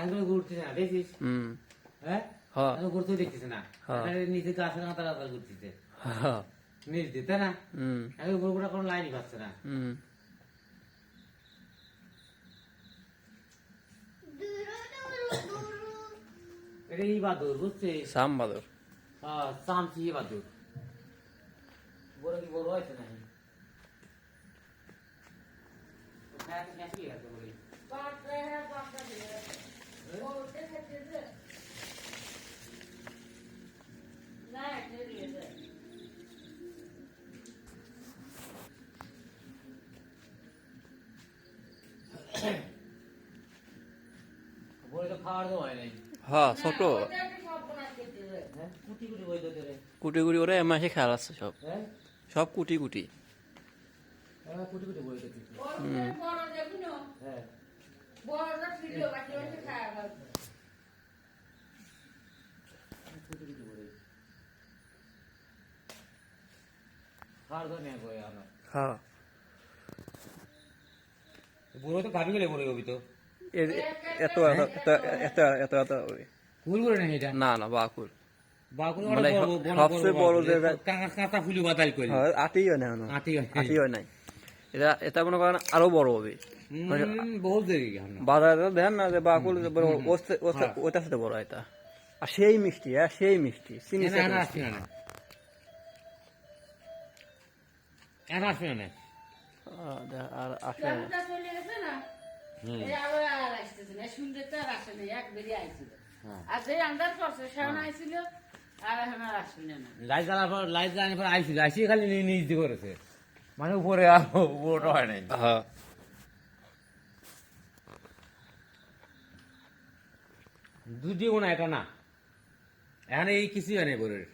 একদম ঘুরতেছে না দেখছিস? হ্যাঁ ঘুরতেও দেখতেছে না, নিচে গাছের কাঁটা কাঁটা ঘুরতেছে নিচ দিয়ে, তাই না? এখন গরুটা কোনো লাইনই পাচ্ছে না। এটা ই বাদুর, বুঝছিস? সাম বাদর। হ্যাঁ, চামচি বাদুর। বড় কি বড় হয়েছে নাকি? হ্যাঁ ছোট কুটি কুটি বই দিতে রে। কুটি কুটি ওরা এমাসে খেয়াল আছে সব, হ্যাঁ সব কুটি কুটি। কুটি কুটি বই দিতে। হ্যাঁ কুটি কুটি বই খাওয়ার ঘর নিয়ে বই আমরা। হ্যাঁ বড় তো গাবি গেলে বড় হবি তো। এত এত এত এত এত কুল করে না এটা? না না বাকুর বাকুল মানে সবচেয়ে বড় যে কাঁচা ফুলি বাতাল করে আটি হয় না, আটি আটি হয় নাই। এটা এটা মনে করেন আরো বড় হবে বহুত দেরি। বাজারে দেন না যে বাকুল ওটা সাথে বড় এটা, আর সেই মিষ্টি, হ্যাঁ সেই মিষ্টি চিনি আসবে না আর আসে না। লাইট জ্বালার পর লাইট জ্বালানোর পর আইসি আইসি খালি নিজ দিয়ে করেছে, মানে উপরে উপরটা হয় নাই। হ্যাঁ দুদিও না, এটা না, এখানে এই কিছুই হয় নাই গরুর।